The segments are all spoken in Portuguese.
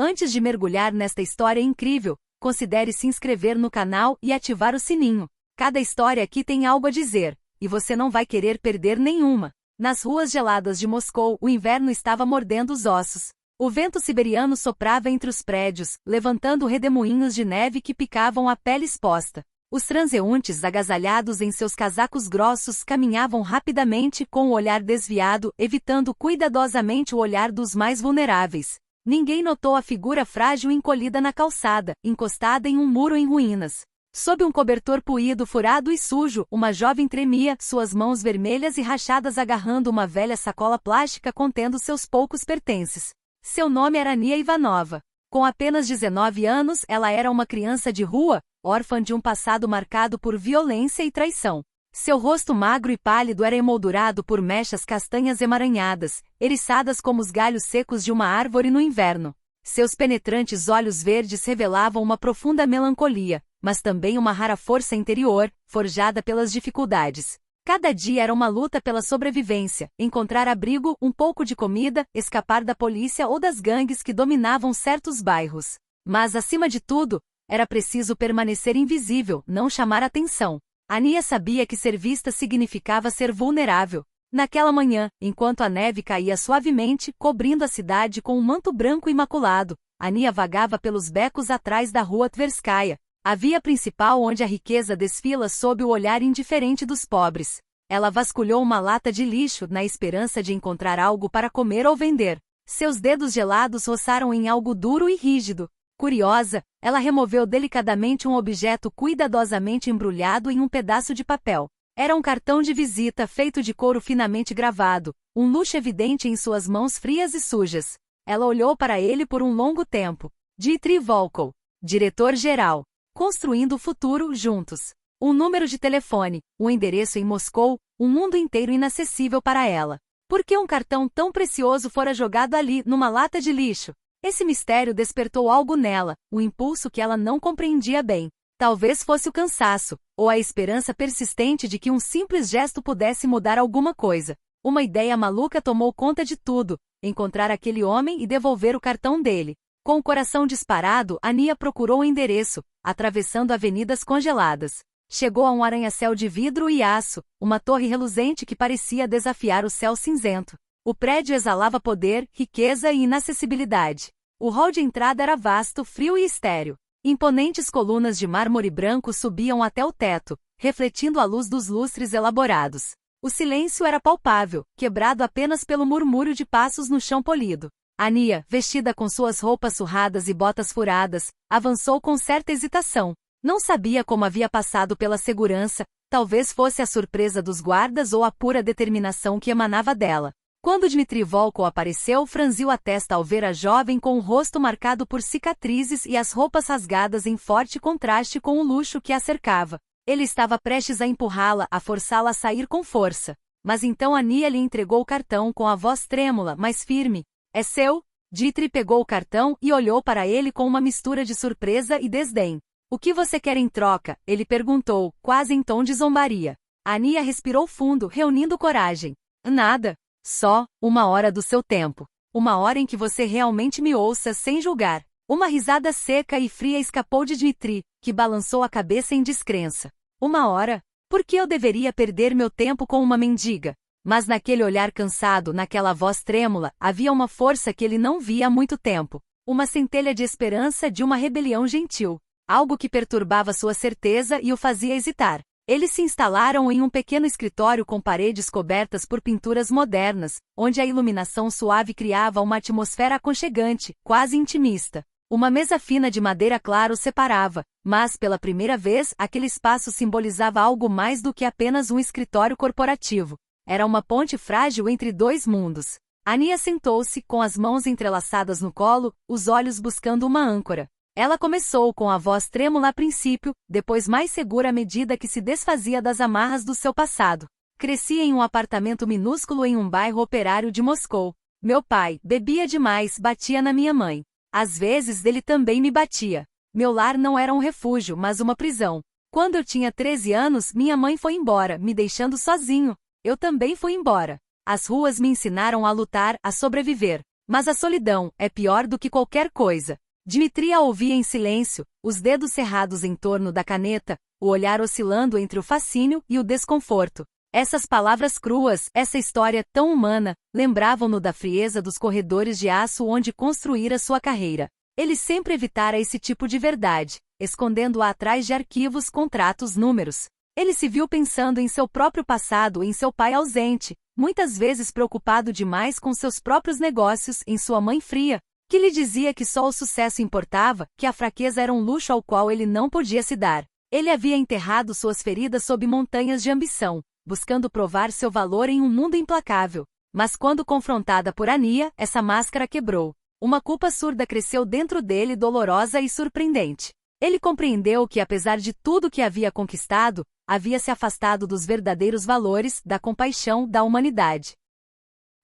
Antes de mergulhar nesta história incrível, considere se inscrever no canal e ativar o sininho. Cada história aqui tem algo a dizer, e você não vai querer perder nenhuma. Nas ruas geladas de Moscou, o inverno estava mordendo os ossos. O vento siberiano soprava entre os prédios, levantando redemoinhos de neve que picavam a pele exposta. Os transeuntes, agasalhados em seus casacos grossos, caminhavam rapidamente com o olhar desviado, evitando cuidadosamente o olhar dos mais vulneráveis. Ninguém notou a figura frágil encolhida na calçada, encostada em um muro em ruínas. Sob um cobertor puído, furado e sujo, uma jovem tremia, suas mãos vermelhas e rachadas agarrando uma velha sacola plástica contendo seus poucos pertences. Seu nome era Ania Ivanova. Com apenas 19 anos, ela era uma criança de rua, órfã de um passado marcado por violência e traição. Seu rosto magro e pálido era emoldurado por mechas castanhas emaranhadas, eriçadas como os galhos secos de uma árvore no inverno. Seus penetrantes olhos verdes revelavam uma profunda melancolia, mas também uma rara força interior, forjada pelas dificuldades. Cada dia era uma luta pela sobrevivência, encontrar abrigo, um pouco de comida, escapar da polícia ou das gangues que dominavam certos bairros. Mas, acima de tudo, era preciso permanecer invisível, não chamar atenção. Ania sabia que ser vista significava ser vulnerável. Naquela manhã, enquanto a neve caía suavemente, cobrindo a cidade com um manto branco imaculado, Ania vagava pelos becos atrás da rua Tverskaya, a via principal onde a riqueza desfila sob o olhar indiferente dos pobres. Ela vasculhou uma lata de lixo na esperança de encontrar algo para comer ou vender. Seus dedos gelados roçaram em algo duro e rígido. Curiosa, ela removeu delicadamente um objeto cuidadosamente embrulhado em um pedaço de papel. Era um cartão de visita feito de couro finamente gravado, um luxo evidente em suas mãos frias e sujas. Ela olhou para ele por um longo tempo. Dmitry Volkov, diretor-geral. Construindo o futuro juntos. Um número de telefone, um endereço em Moscou, um mundo inteiro inacessível para ela. Por que um cartão tão precioso fora jogado ali, numa lata de lixo? Esse mistério despertou algo nela, um impulso que ela não compreendia bem. Talvez fosse o cansaço, ou a esperança persistente de que um simples gesto pudesse mudar alguma coisa. Uma ideia maluca tomou conta de tudo: encontrar aquele homem e devolver o cartão dele. Com o coração disparado, Ania procurou o endereço, atravessando avenidas congeladas. Chegou a um arranha-céu de vidro e aço, uma torre reluzente que parecia desafiar o céu cinzento. O prédio exalava poder, riqueza e inacessibilidade. O hall de entrada era vasto, frio e estéril. Imponentes colunas de mármore branco subiam até o teto, refletindo a luz dos lustres elaborados. O silêncio era palpável, quebrado apenas pelo murmúrio de passos no chão polido. Ania, vestida com suas roupas surradas e botas furadas, avançou com certa hesitação. Não sabia como havia passado pela segurança, talvez fosse a surpresa dos guardas ou a pura determinação que emanava dela. Quando Dmitry Volkov apareceu, franziu a testa ao ver a jovem com o rosto marcado por cicatrizes e as roupas rasgadas em forte contraste com o luxo que a cercava. Ele estava prestes a empurrá-la, a forçá-la a sair com força. Mas então Ania lhe entregou o cartão com a voz trêmula, mas firme. É seu? Dmitry pegou o cartão e olhou para ele com uma mistura de surpresa e desdém. O que você quer em troca? Ele perguntou, quase em tom de zombaria. Ania respirou fundo, reunindo coragem. Nada. Só, 1 hora do seu tempo. 1 hora em que você realmente me ouça sem julgar. Uma risada seca e fria escapou de Dmitry, que balançou a cabeça em descrença. 1 hora? Por que eu deveria perder meu tempo com uma mendiga? Mas naquele olhar cansado, naquela voz trêmula, havia uma força que ele não via há muito tempo. Uma centelha de esperança de uma rebelião gentil. Algo que perturbava sua certeza e o fazia hesitar. Eles se instalaram em um pequeno escritório com paredes cobertas por pinturas modernas, onde a iluminação suave criava uma atmosfera aconchegante, quase intimista. Uma mesa fina de madeira claro separava, mas, pela primeira vez, aquele espaço simbolizava algo mais do que apenas um escritório corporativo. Era uma ponte frágil entre dois mundos. Ania sentou-se, com as mãos entrelaçadas no colo, os olhos buscando uma âncora. Ela começou com a voz trêmula a princípio, depois mais segura à medida que se desfazia das amarras do seu passado. Cresci em um apartamento minúsculo em um bairro operário de Moscou. Meu pai bebia demais, batia na minha mãe. Às vezes ele também me batia. Meu lar não era um refúgio, mas uma prisão. Quando eu tinha 13 anos, minha mãe foi embora, me deixando sozinho. Eu também fui embora. As ruas me ensinaram a lutar, a sobreviver. Mas a solidão é pior do que qualquer coisa. Dmitri a ouvia em silêncio, os dedos cerrados em torno da caneta, o olhar oscilando entre o fascínio e o desconforto. Essas palavras cruas, essa história tão humana, lembravam-no da frieza dos corredores de aço onde construíra sua carreira. Ele sempre evitara esse tipo de verdade, escondendo-a atrás de arquivos, contratos, números. Ele se viu pensando em seu próprio passado, em seu pai ausente, muitas vezes preocupado demais com seus próprios negócios, em sua mãe fria, que lhe dizia que só o sucesso importava, que a fraqueza era um luxo ao qual ele não podia se dar. Ele havia enterrado suas feridas sob montanhas de ambição, buscando provar seu valor em um mundo implacável. Mas quando confrontada por Ania, essa máscara quebrou. Uma culpa surda cresceu dentro dele, dolorosa e surpreendente. Ele compreendeu que, apesar de tudo que havia conquistado, havia se afastado dos verdadeiros valores, da compaixão, da humanidade.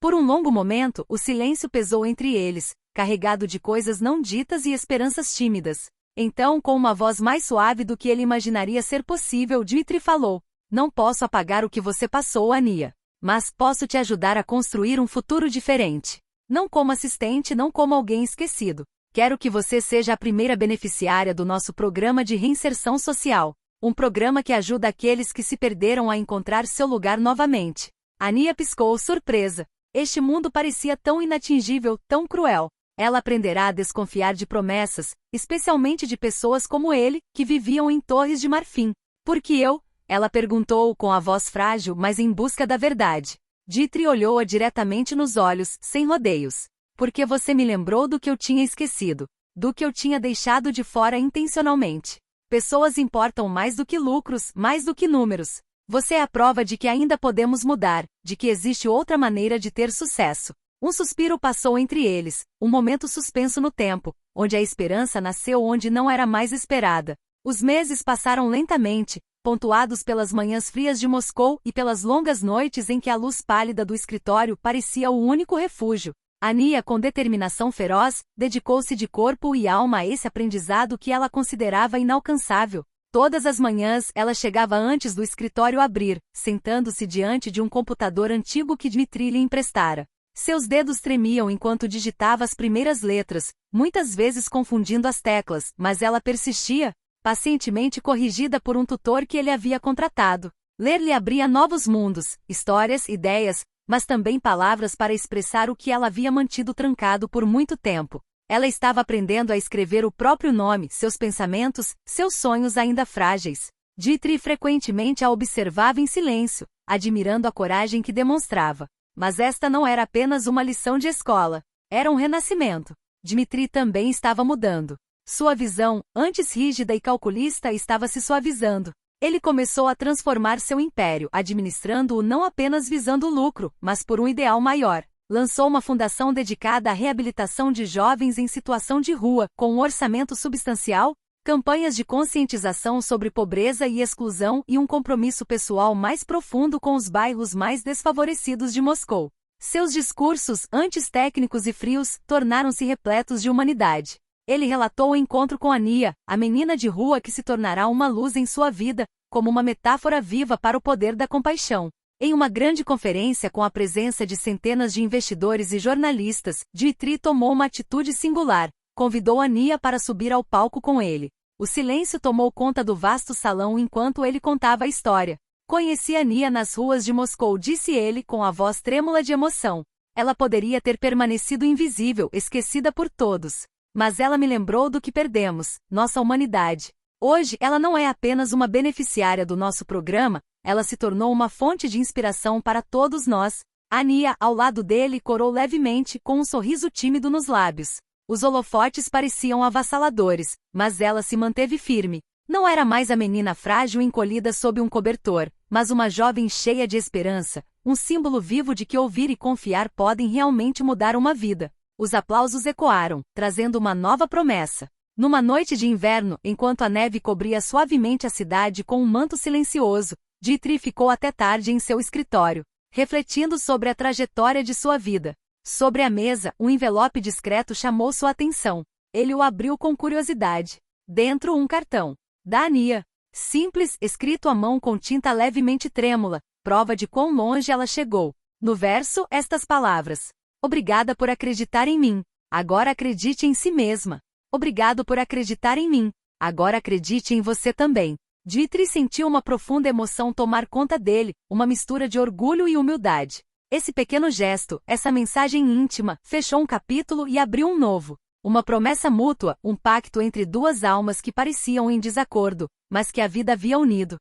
Por um longo momento, o silêncio pesou entre eles, carregado de coisas não ditas e esperanças tímidas. Então, com uma voz mais suave do que ele imaginaria ser possível, Dmitri falou: "Não posso apagar o que você passou, Ania. Mas posso te ajudar a construir um futuro diferente. Não como assistente, não como alguém esquecido. Quero que você seja a primeira beneficiária do nosso programa de reinserção social. Um programa que ajuda aqueles que se perderam a encontrar seu lugar novamente." Ania piscou, surpresa. Este mundo parecia tão inatingível, tão cruel. Ela aprenderá a desconfiar de promessas, especialmente de pessoas como ele, que viviam em torres de marfim. "Por que eu?" ela perguntou com a voz frágil, mas em busca da verdade. Dmitri olhou-a diretamente nos olhos, sem rodeios. "Porque você me lembrou do que eu tinha esquecido, do que eu tinha deixado de fora intencionalmente. Pessoas importam mais do que lucros, mais do que números. Você é a prova de que ainda podemos mudar, de que existe outra maneira de ter sucesso." Um suspiro passou entre eles, um momento suspenso no tempo, onde a esperança nasceu onde não era mais esperada. Os meses passaram lentamente, pontuados pelas manhãs frias de Moscou e pelas longas noites em que a luz pálida do escritório parecia o único refúgio. Ania, com determinação feroz, dedicou-se de corpo e alma a esse aprendizado que ela considerava inalcançável. Todas as manhãs, ela chegava antes do escritório abrir, sentando-se diante de um computador antigo que Dmitri lhe emprestara. Seus dedos tremiam enquanto digitava as primeiras letras, muitas vezes confundindo as teclas, mas ela persistia, pacientemente corrigida por um tutor que ele havia contratado. Ler lhe abria novos mundos, histórias, ideias, mas também palavras para expressar o que ela havia mantido trancado por muito tempo. Ela estava aprendendo a escrever o próprio nome, seus pensamentos, seus sonhos ainda frágeis. Dmitri frequentemente a observava em silêncio, admirando a coragem que demonstrava. Mas esta não era apenas uma lição de escola. Era um renascimento. Dmitri também estava mudando. Sua visão, antes rígida e calculista, estava se suavizando. Ele começou a transformar seu império, administrando-o não apenas visando o lucro, mas por um ideal maior. Lançou uma fundação dedicada à reabilitação de jovens em situação de rua, com um orçamento substancial, campanhas de conscientização sobre pobreza e exclusão e um compromisso pessoal mais profundo com os bairros mais desfavorecidos de Moscou. Seus discursos, antes técnicos e frios, tornaram-se repletos de humanidade. Ele relatou o encontro com Ania, a menina de rua que se tornará uma luz em sua vida, como uma metáfora viva para o poder da compaixão. Em uma grande conferência com a presença de centenas de investidores e jornalistas, Dmitri tomou uma atitude singular. Convidou Ania para subir ao palco com ele. O silêncio tomou conta do vasto salão enquanto ele contava a história. "Conheci Ania nas ruas de Moscou", disse ele com a voz trêmula de emoção. "Ela poderia ter permanecido invisível, esquecida por todos. Mas ela me lembrou do que perdemos, nossa humanidade. Hoje ela não é apenas uma beneficiária do nosso programa, ela se tornou uma fonte de inspiração para todos nós." Ania, ao lado dele, corou levemente, com um sorriso tímido nos lábios. Os holofotes pareciam avassaladores, mas ela se manteve firme. Não era mais a menina frágil encolhida sob um cobertor, mas uma jovem cheia de esperança, um símbolo vivo de que ouvir e confiar podem realmente mudar uma vida. Os aplausos ecoaram, trazendo uma nova promessa. Numa noite de inverno, enquanto a neve cobria suavemente a cidade com um manto silencioso, Dmitri ficou até tarde em seu escritório, refletindo sobre a trajetória de sua vida. Sobre a mesa, um envelope discreto chamou sua atenção. Ele o abriu com curiosidade. Dentro, um cartão. Da Ania. Simples, escrito à mão com tinta levemente trêmula, prova de quão longe ela chegou. No verso, estas palavras: Obrigada por acreditar em mim. Agora acredite em si mesma. Obrigado por acreditar em mim. Agora acredite em você também. Dmitry sentiu uma profunda emoção tomar conta dele, uma mistura de orgulho e humildade. Esse pequeno gesto, essa mensagem íntima, fechou um capítulo e abriu um novo. Uma promessa mútua, um pacto entre duas almas que pareciam em desacordo, mas que a vida havia unido.